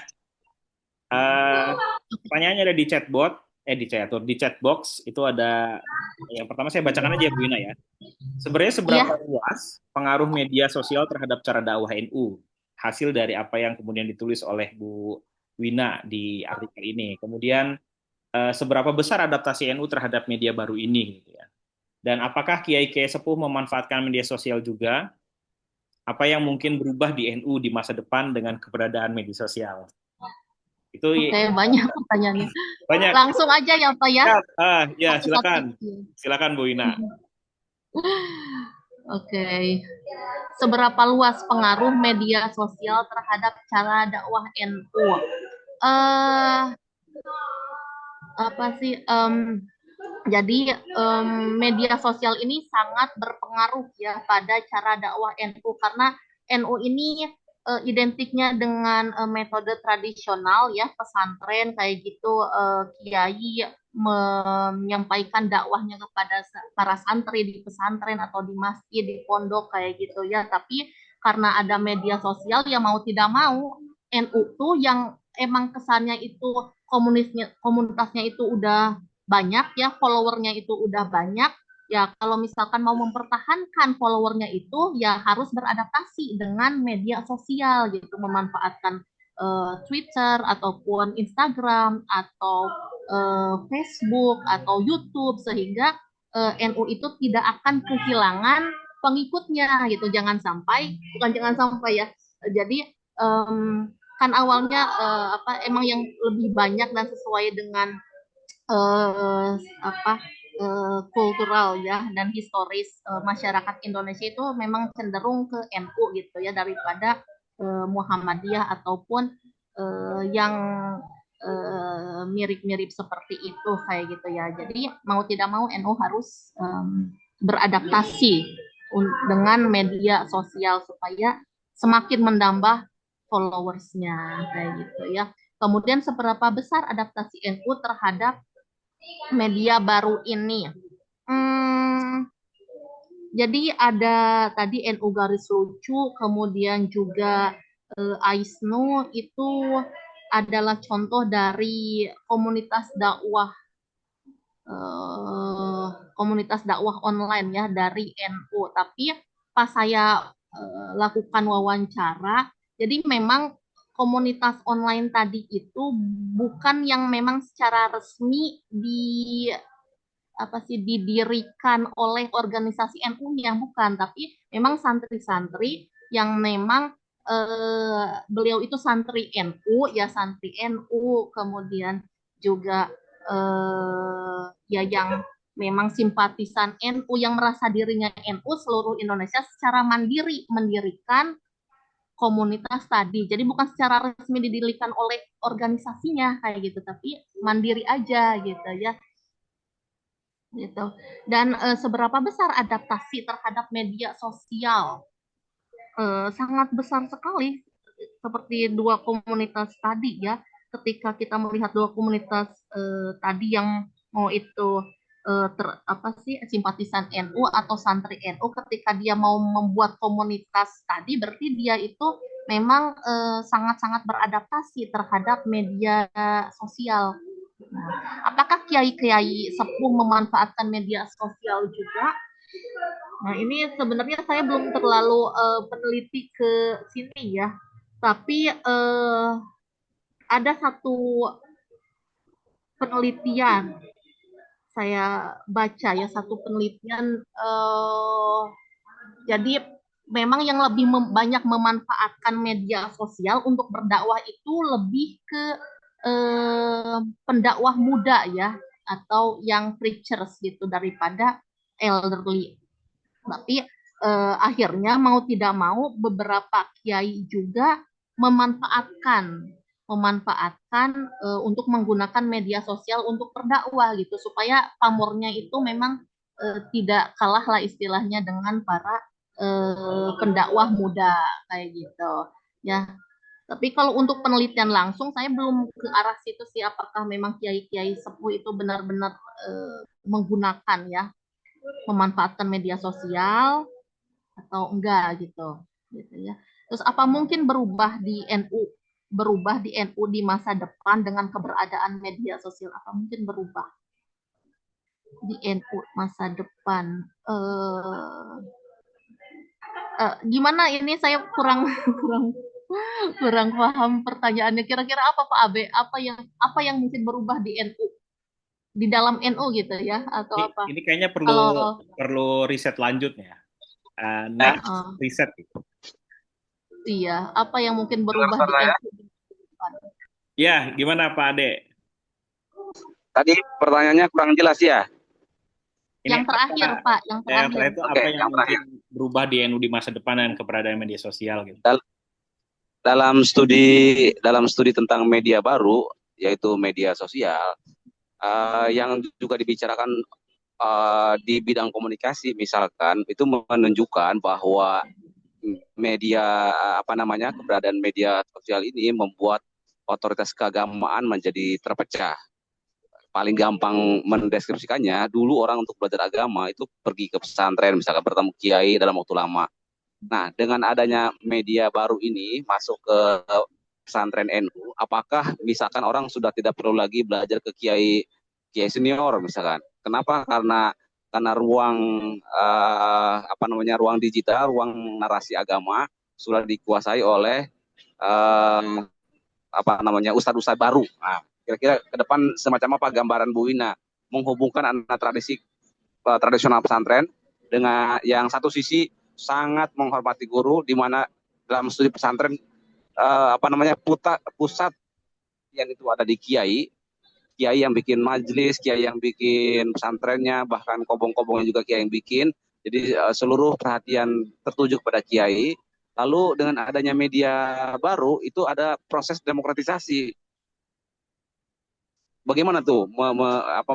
Pertanyaannya ada di chatbot, di chatbox itu ada. Yang pertama saya bacakan aja Bu Wina ya. Sebenarnya seberapa luas pengaruh media sosial terhadap cara dakwah NU? Hasil dari apa yang kemudian ditulis oleh Bu Wina di artikel ini. Kemudian seberapa besar adaptasi NU terhadap media baru ini gitu ya. Dan apakah kiai-kiai sepuh memanfaatkan media sosial juga? Apa yang mungkin berubah di NU di masa depan dengan keberadaan media sosial? Itu Oke, banyak pertanyaannya. banyak. Langsung aja ya Pak ya, Ya, satu-satu. silakan. Silakan Bu Ina. Oke. Seberapa luas pengaruh media sosial terhadap cara dakwah NU? Eh, apa sih? Jadi media sosial ini sangat berpengaruh ya pada cara dakwah NU karena NU ini identiknya dengan metode tradisional ya pesantren kayak gitu kiai menyampaikan dakwahnya kepada para santri di pesantren atau di masjid di pondok kayak gitu ya tapi karena ada media sosial ya mau tidak mau NU tuh yang emang kesannya itu komunitasnya itu udah banyak ya followernya itu udah banyak ya kalau misalkan mau mempertahankan followernya itu ya harus beradaptasi dengan media sosial gitu memanfaatkan Twitter ataupun Instagram atau Facebook atau YouTube sehingga NU itu tidak akan kehilangan pengikutnya gitu jangan sampai ya jadi kan awalnya apa emang yang lebih banyak dan sesuai dengan eh, apa kultural ya dan historis masyarakat Indonesia itu memang cenderung ke NU gitu ya daripada Muhammadiyah ataupun yang mirip-mirip seperti itu kayak gitu ya. Jadi mau tidak mau NU harus beradaptasi dengan media sosial supaya semakin menambah followersnya kayak gitu ya. Kemudian seberapa besar adaptasi NU terhadap media baru ini? Hmm, jadi ada tadi NU garis lucu, kemudian juga AISNU itu adalah contoh dari komunitas dakwah online ya dari NU. Tapi pas saya lakukan wawancara, jadi memang komunitas online tadi itu bukan yang memang secara resmi didirikan oleh organisasi NU yang bukan, tapi memang santri-santri yang memang beliau itu santri NU ya santri NU kemudian juga ya yang memang simpatisan NU yang merasa dirinya NU seluruh Indonesia secara mandiri mendirikan komunitas tadi. Jadi bukan secara resmi didirikan oleh organisasinya kayak gitu, tapi mandiri aja gitu ya gitu. Dan seberapa besar adaptasi terhadap media sosial? Sangat besar sekali, seperti dua komunitas tadi ya. Ketika kita melihat dua komunitas tadi yang mau itu apa sih simpatisan NU atau santri NU, ketika dia mau membuat komunitas tadi, berarti dia itu memang sangat-sangat beradaptasi terhadap media sosial. Nah, apakah kiai-kiai sepuh memanfaatkan media sosial juga? Nah, ini sebenarnya saya belum terlalu peneliti ke sini ya. Tapi ada satu penelitian saya baca ya satu penelitian jadi memang yang lebih banyak memanfaatkan media sosial untuk berdakwah itu lebih ke pendakwah muda ya atau yang preachers gitu daripada elderly. Tapi akhirnya mau tidak mau beberapa kiai juga memanfaatkan untuk menggunakan media sosial untuk berdakwah gitu supaya pamornya itu memang tidak kalah lah istilahnya dengan para pendakwah muda kayak gitu ya. Tapi kalau untuk penelitian langsung saya belum ke arah situ sih apakah memang kiai-kiai sepuh itu benar-benar menggunakan ya memanfaatkan media sosial atau enggak gitu ya. Terus apa mungkin berubah di NU di masa depan dengan keberadaan media sosial apa mungkin berubah di NU masa depan gimana ini saya kurang kurang kurang paham pertanyaannya kira-kira apa Pak Abe apa yang mungkin berubah di NU di dalam NU gitu ya atau apa Ini kayaknya perlu kalau perlu riset lanjutnya. Next riset gitu. iya apa yang mungkin berubah di NU di depan Ya, gimana Pak Ade? Tadi pertanyaannya kurang jelas ya. Ini Yang terakhir, apa Pak, yang yang terakhir. terakhir itu Oke, apa yang yang mungkin terakhir. berubah di NU di masa depan dan keberadaan media sosial gitu? Dal- dalam studi tentang media baru, yaitu media sosial, yang juga dibicarakan di bidang komunikasi, misalkan itu menunjukkan bahwa media apa namanya keberadaan media sosial ini membuat otoritas keagamaan menjadi terpecah. Paling gampang mendeskripsikannya, dulu orang untuk belajar agama itu pergi ke pesantren, misalkan bertemu kiai dalam waktu lama. Nah, dengan adanya media baru ini masuk ke pesantren NU, apakah misalkan orang sudah tidak perlu lagi belajar ke kiai kiai senior misalkan? Kenapa? Karena ruang apa namanya ruang digital, ruang narasi agama sudah dikuasai oleh uh, apa namanya ustadz-ustadz baru. Nah, kira-kira ke depan semacam apa gambaran Bu Wina menghubungkan antara tradisional pesantren dengan yang satu sisi sangat menghormati guru, di mana dalam studi pesantren apa namanya pusat yang itu ada di kiai, kiai yang bikin majelis, kiai yang bikin pesantrennya, bahkan kobong-kobongnya juga kiai yang bikin. Jadi seluruh perhatian tertuju kepada kiai. Lalu dengan adanya media baru itu ada proses demokratisasi. Bagaimana tuh apa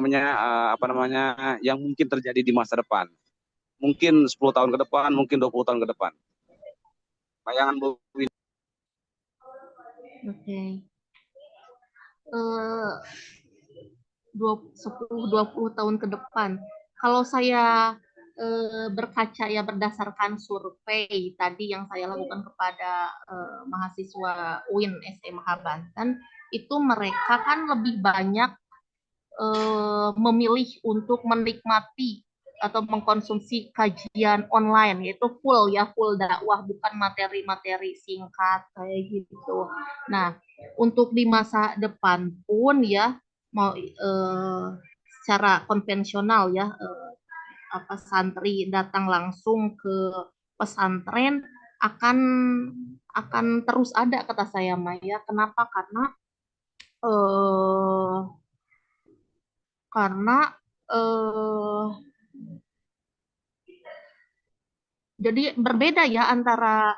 namanya yang mungkin terjadi di masa depan? Mungkin 10 tahun ke depan, mungkin 20 tahun ke depan. Bayangan Bu Wina. Oke. Eh, 10-20 tahun ke depan. Kalau saya berkaca ya berdasarkan survei tadi yang saya lakukan kepada mahasiswa UIN SMH Banten, itu mereka kan lebih banyak memilih untuk menikmati atau mengkonsumsi kajian online, yaitu full dakwah, bukan materi-materi singkat kayak gitu. Nah, untuk di masa depan pun ya mau secara konvensional ya apa santri datang langsung ke pesantren akan terus ada kata saya Maya. Kenapa? Eh, karena eh, jadi berbeda ya antara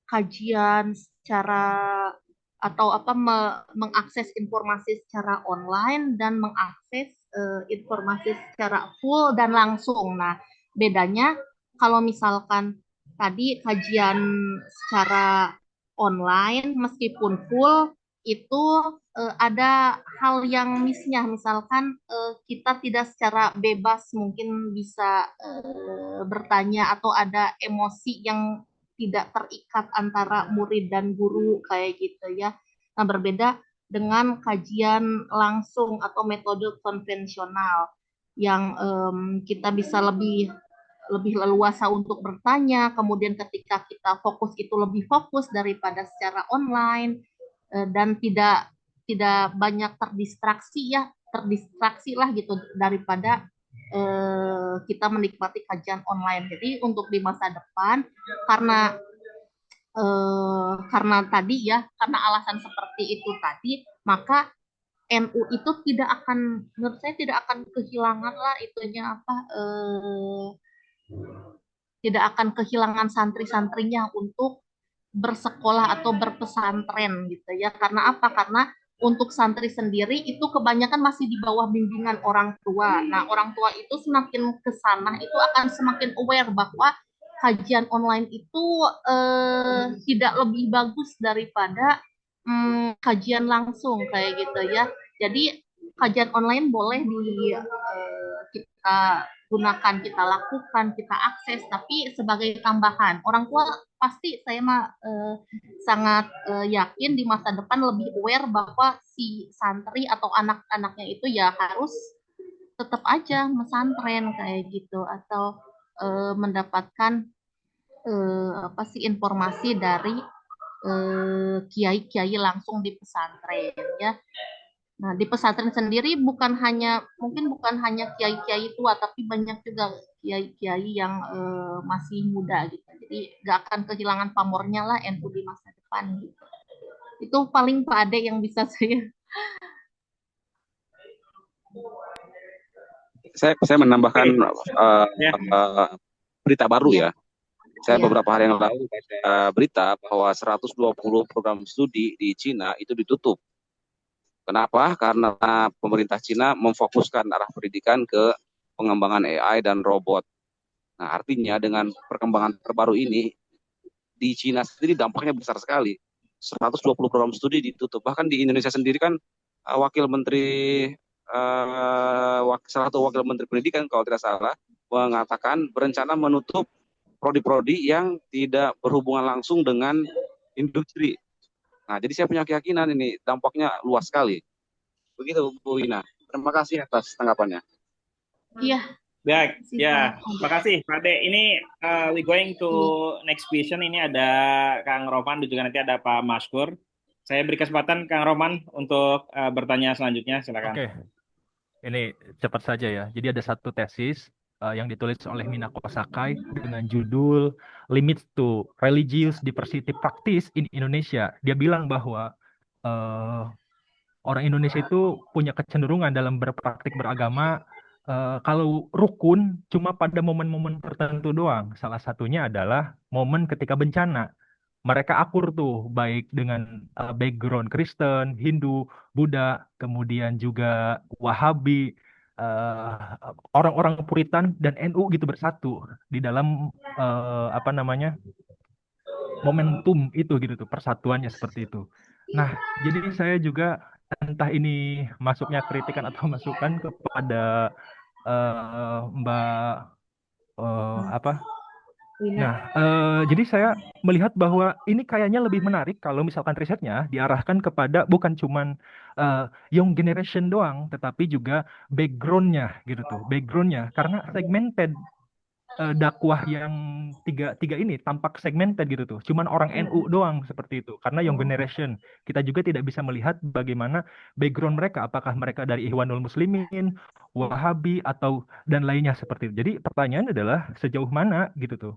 kajian secara atau apa mengakses informasi secara online dan mengakses informasi secara full dan langsung. Nah, bedanya kalau misalkan tadi kajian secara online meskipun full itu ada hal yang misalnya misalkan kita tidak secara bebas mungkin bisa bertanya atau ada emosi yang tidak terikat antara murid dan guru kayak gitu ya. Nah, berbeda dengan kajian langsung atau metode konvensional yang kita bisa lebih leluasa untuk bertanya, kemudian ketika kita fokus itu lebih fokus daripada secara online dan tidak banyak terdistraksi lah gitu daripada kita menikmati kajian online. Jadi untuk di masa depan karena tadi ya karena alasan seperti itu tadi maka NU itu tidak akan menurut saya tidak akan kehilangan lah itunya apa tidak akan kehilangan santri-santrinya untuk bersekolah atau berpesantren gitu ya. Karena apa? Karena untuk santri sendiri itu kebanyakan masih di bawah bimbingan orang tua. Nah, orang tua itu semakin ke sana itu akan semakin aware bahwa kajian online itu tidak lebih bagus daripada kajian langsung kayak gitu ya. Jadi kajian online boleh kita gunakan, kita lakukan, kita akses, tapi sebagai tambahan. Orang tua pasti saya sangat yakin di masa depan lebih aware bahwa si santri atau anak-anaknya itu ya harus tetap aja mesantren kayak gitu atau mendapatkan apa sih informasi dari kiai-kiai langsung di pesantren ya. Nah, di pesantren sendiri bukan hanya kiai-kiai tua, tapi banyak juga kiai-kiai yang masih muda gitu. Jadi nggak akan kehilangan pamornya lah NU di masa depan gitu. Itu paling Pak Ade yang bisa saya. Saya menambahkan Ya. berita baru Iya, ya. Saya iya. beberapa hari yang lalu baca berita bahwa 120 program studi di Cina itu ditutup. Kenapa? Karena pemerintah Cina memfokuskan arah pendidikan ke pengembangan AI dan robot. Nah, artinya dengan perkembangan terbaru ini di Cina sendiri dampaknya besar sekali. 120 program studi ditutup. Bahkan di Indonesia sendiri kan wakil menteri salah satu wakil menteri pendidikan kalau tidak salah mengatakan berencana menutup prodi-prodi yang tidak berhubungan langsung dengan industri. Nah, jadi saya punya keyakinan ini dampaknya luas sekali. Begitu, Bu Ina. Terima kasih atas tanggapannya. Iya, Baik, kasih ya, Pak Ade. makasih Pak Ade. Ini we going to Iya. next question. Ini ada Kang Roman dan juga nanti ada Pak Maskur. Saya beri kesempatan Kang Roman untuk bertanya selanjutnya, silakan. Oke, ini cepat saja ya. Jadi ada satu tesis yang ditulis oleh Minako Sakai dengan judul Limits to Religious Diversity Practice in Indonesia. Dia bilang bahwa eh, orang Indonesia itu punya kecenderungan dalam berpraktik beragama kalau rukun cuma pada momen-momen tertentu doang. Salah satunya adalah momen ketika bencana. Mereka akur tuh baik dengan background Kristen, Hindu, Buddha, kemudian juga Wahabi, eh, orang-orang Puritan dan NU gitu bersatu di dalam apa namanya momentum itu gitu tuh persatuannya seperti itu. Nah, jadi saya juga entah ini masuknya kritikan atau masukan kepada Mbak apa. Nah, jadi saya melihat bahwa ini kayaknya lebih menarik kalau misalkan risetnya diarahkan kepada bukan cuman young generation doang, tetapi juga backgroundnya gitu tuh, backgroundnya karena segmented dakwah yang tiga tiga ini tampak segmented gitu tuh. Cuman orang NU doang seperti itu. Karena young generation kita juga tidak bisa melihat bagaimana background mereka, apakah mereka dari Ikhwanul Muslimin, Wahabi atau dan lainnya seperti itu. Jadi pertanyaan adalah sejauh mana gitu tuh.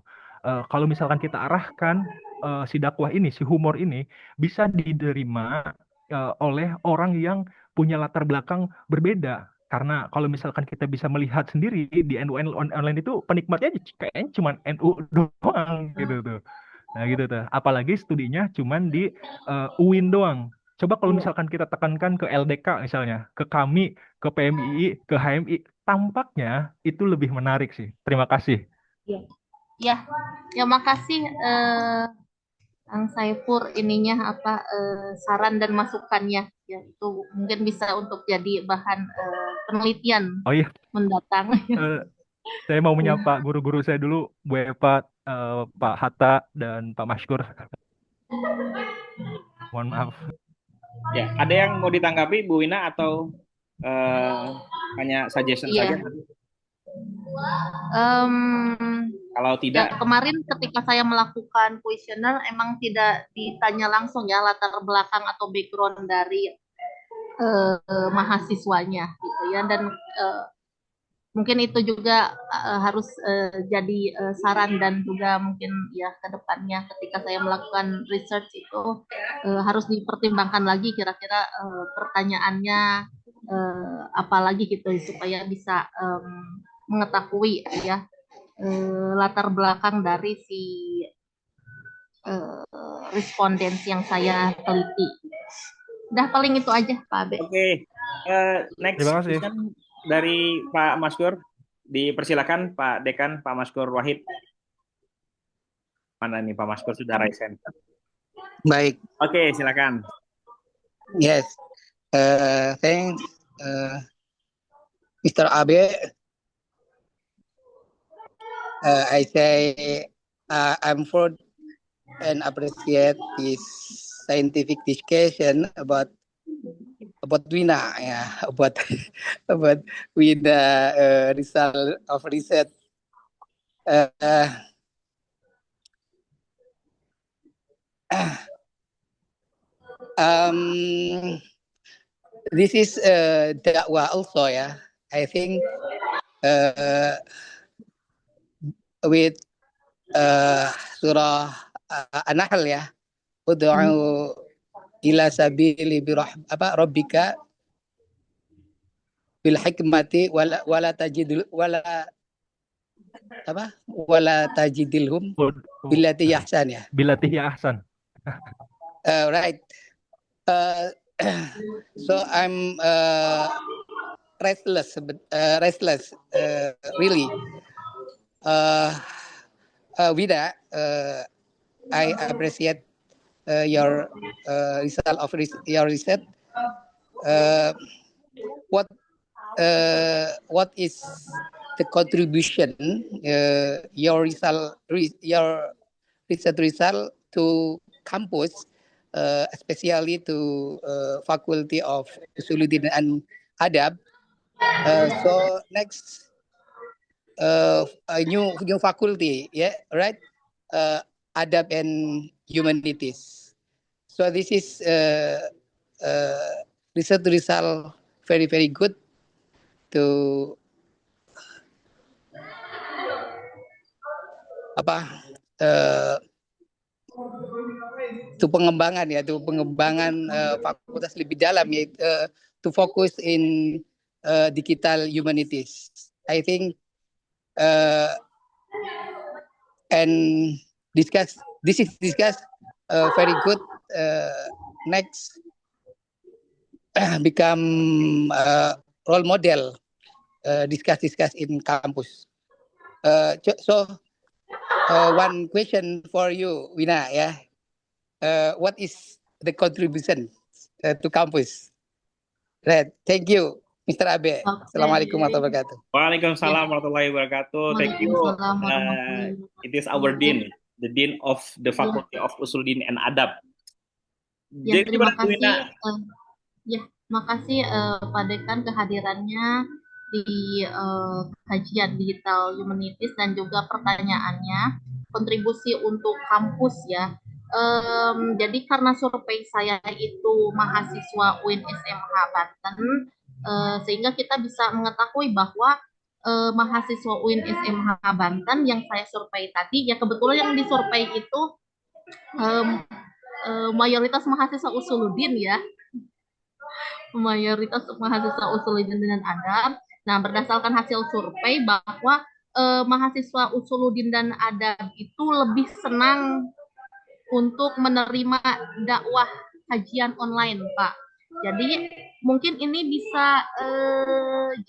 Kalau misalkan kita arahkan si dakwah ini, si humor ini bisa diterima oleh orang yang punya latar belakang berbeda. Karena kalau misalkan kita bisa melihat sendiri di NU online itu penikmatnya kayaknya cuma NU doang gitu tuh. Nah gitu tuh. Apalagi studinya cuma di UIN doang. Coba kalau misalkan kita tekankan ke LDK misalnya, ke kami, ke PMII, ke HMI, tampaknya itu lebih menarik sih. Terima kasih. Ya, ya makasih Kang Saifur ininya apa saran dan masukannya ya itu mungkin bisa untuk jadi bahan penelitian Oh iya, mendatang. saya mau Ya. menyapa guru-guru saya dulu, Bu Epa, Pak Hatta, dan Pak Maskur. Mohon maaf. Ya, ada yang mau ditanggapi Bu Ina atau hanya suggestion saja? Iya. Em, Kalau ya tidak, kemarin ketika saya melakukan kuesioner emang tidak ditanya langsung ya latar belakang atau background dari mahasiswanya gitu ya dan mungkin itu juga harus jadi saran dan juga mungkin ya ke depannya ketika saya melakukan research itu harus dipertimbangkan lagi kira-kira pertanyaannya apa lagi gitu supaya bisa mengetahui ya latar belakang dari si respondents yang saya teliti. Udah paling itu aja Pak Abe. oke. Next Terima kasih. question dari Pak Maskur. Dipersilakan Pak Dekan, Pak Maskur Wahid. Mana nih Pak Maskur sudah raise hand. Baik, Oke, silakan. yes. Thanks, Mr. Abe. I say I'm for and appreciate this scientific discussion about Wina, yeah, about Wina result of research. This is dakwah also ya. I think with surah An-Nahl ya, ud'u ila sabili rabbika bil hikmati wala tajidilhum billati ahsan ya. Billati ahsan. Right. So I'm restless, really. Wida, I appreciate your result of your research. What is the contribution your research result to campus, especially to Faculty of Usuluddin and Adab? So next, a new faculty, yeah, right? Adab and Humanities. So this is research result very good to pengembangan fakultas lebih dalam, yaitu to focus in digital humanities. I think and this is discussed very good. Next, become role model, discuss in campus. So one question for you, Wina, ya. What is the contribution to campus? Right. Thank you, Mr. Abe. Okay. Assalamualaikum warahmatullahi wabarakatuh. Waalaikumsalam warahmatullahi wabarakatuh. Thank you. It is our dean, the dean of the Faculty of Usuluddin and Adab. Ya, Jadi terima gimana, kasih. Wina? Makasih Pak Dekan kehadirannya di kajian digital humanities dan juga pertanyaannya, kontribusi untuk kampus ya. Jadi karena survei saya itu mahasiswa UIN SMH Banten, sehingga kita bisa mengetahui bahwa mahasiswa UIN SMH Banten yang saya survei tadi, ya kebetulan yang disurvei itu mayoritas mahasiswa Usuluddin ya, mayoritas mahasiswa Usuluddin dan Adab. Nah, berdasarkan hasil survei bahwa mahasiswa Usuluddin dan Adab itu lebih senang untuk menerima dakwah kajian online, Pak. Jadi mungkin ini bisa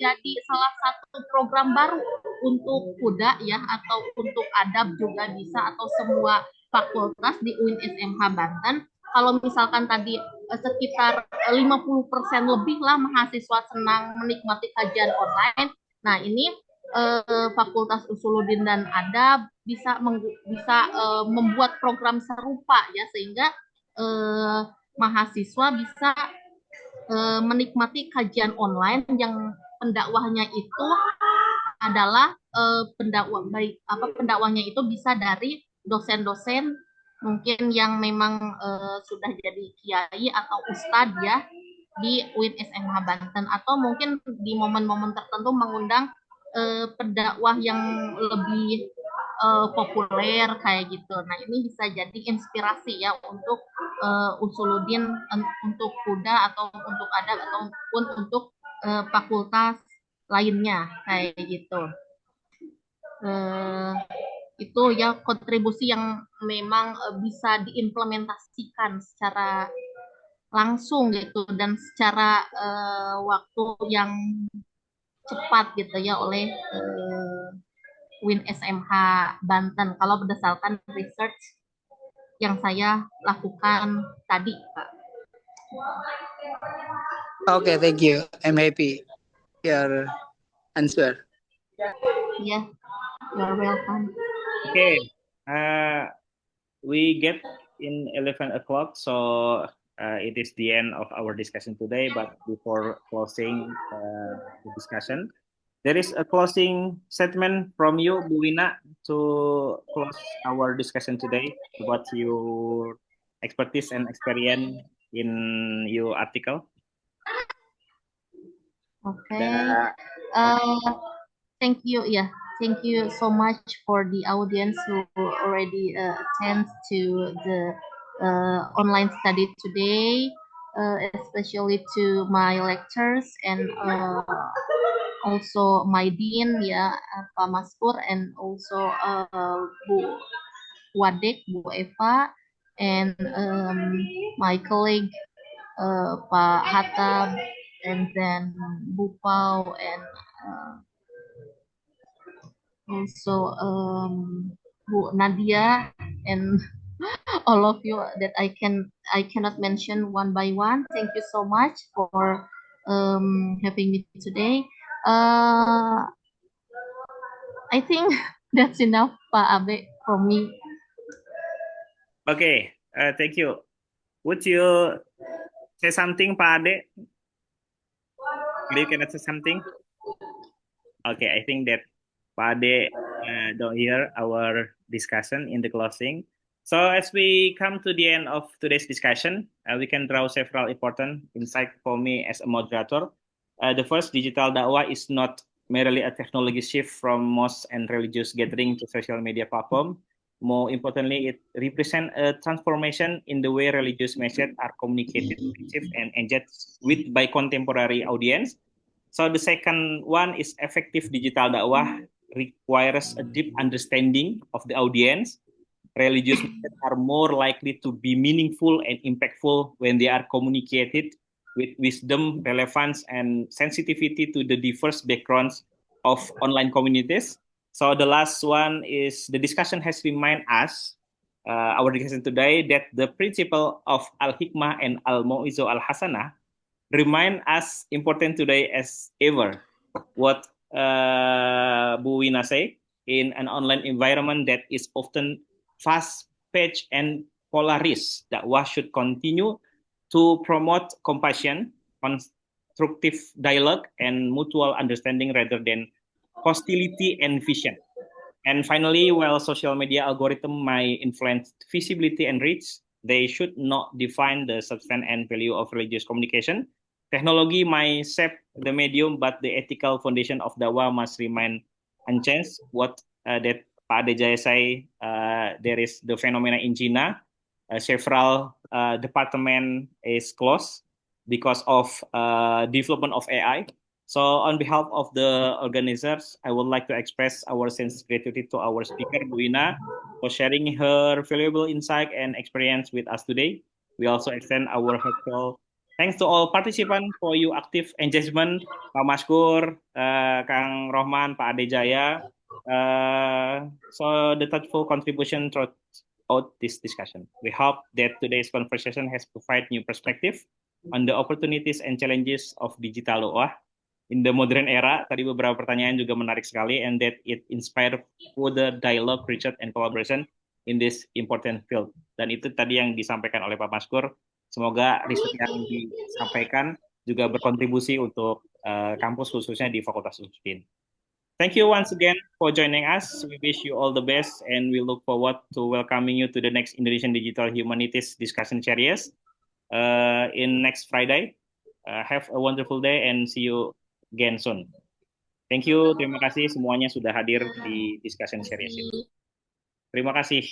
jadi salah satu program baru untuk kuda ya, atau untuk adab juga bisa, atau semua fakultas di UIN SMH Banten. Kalau misalkan tadi sekitar 50% lebih lah mahasiswa senang menikmati kajian online. Nah, ini Fakultas Usuluddin dan Adab bisa membuat program serupa ya, sehingga mahasiswa bisa menikmati kajian online yang pendakwahnya itu adalah pendakwahnya itu bisa dari dosen-dosen mungkin yang memang sudah jadi kiai atau ustadz ya di UIN SMH Banten, atau mungkin di momen-momen tertentu mengundang pendakwah yang lebih populer kayak gitu. Nah, ini bisa jadi inspirasi ya untuk Usuluddin, untuk kuda atau untuk adab ataupun untuk fakultas lainnya kayak gitu. Itu ya kontribusi yang memang bisa diimplementasikan secara langsung gitu dan secara waktu yang cepat gitu ya oleh UIN SMH Banten kalau berdasarkan research yang saya lakukan tadi, Pak. Okay, thank you. I'm happy your answer. Yeah, you're welcome. Okay, we get in 11 o'clock, so it is the end of our discussion today. But before closing the discussion, there is a closing statement from you, Bu Wina, to close our discussion today about your expertise and experience in your article. Okay. Thank you. Yeah, thank you so much for the audience who already attend to the online study today, especially to my lectures and also my dean, ya, Pak Maskur, and also Bu Wadek, Bu Eva, and my colleague Pak Hatta, and then Bu Pau, and also Bu Nadia, and all of you that I cannot mention one by one. Thank you so much for having me today. I think that's enough, Pak Abe, from me. Okay, thank you. Would you say something, Pak Ade? You cannot say something? Okay, I think that Pak Ade don't hear our discussion in the closing. So as we come to the end of today's discussion, we can draw several important insights for me as a moderator. The first, digital dakwah is not merely a technology shift from mosque and religious gathering to social media platform. More importantly, it represents a transformation in the way religious messages are communicated, received, and engaged with by contemporary audience. So the second one is effective digital dakwah requires a deep understanding of the audience. Religious messages are more likely to be meaningful and impactful when they are communicated with wisdom, relevance, and sensitivity to the diverse backgrounds of online communities. So the last one is the discussion has reminded us, our discussion today, that the principle of al-hikmah and al-mau'izo al-hasanah remind us important today as ever. What Bu Wina say, in an online environment that is often fast-paced and polarized, that we should continue to promote compassion, constructive dialogue, and mutual understanding rather than hostility and vision. And finally, while social media algorithm might influence visibility and reach, they should not define the substance and value of religious communication. Technology might shape the medium, but the ethical foundation of dakwah must remain unchanged. What that Pak Ade Jaya say, there is the phenomena in China. Several department is closed because of development of AI. So on behalf of the organizers, I would like to express our sincere gratitude to our speaker, Bu Ina, for sharing her valuable insight and experience with us today. We also extend our heartfelt thanks to all participants for your active engagement, Pak Maskur, Kang Rohman, Pak Ade Jaya. So the thoughtful contribution throughout this discussion. We hope that today's conversation has provided new perspective on the opportunities and challenges of digital dakwah in the modern era. Tadi beberapa pertanyaan juga menarik sekali, and that it inspire further dialogue, research, and collaboration in this important field. Dan itu tadi yang disampaikan oleh Pak Maskur. Semoga riset yang disampaikan juga berkontribusi untuk kampus khususnya di Fakultas Usudin. Thank you once again for joining us. We wish you all the best, and we look forward to welcoming you to the next Indonesian Digital Humanities Discussion Series in next Friday. Have a wonderful day and see you again soon. Thank you, terima kasih semuanya sudah hadir di discussion series ini. Terima kasih.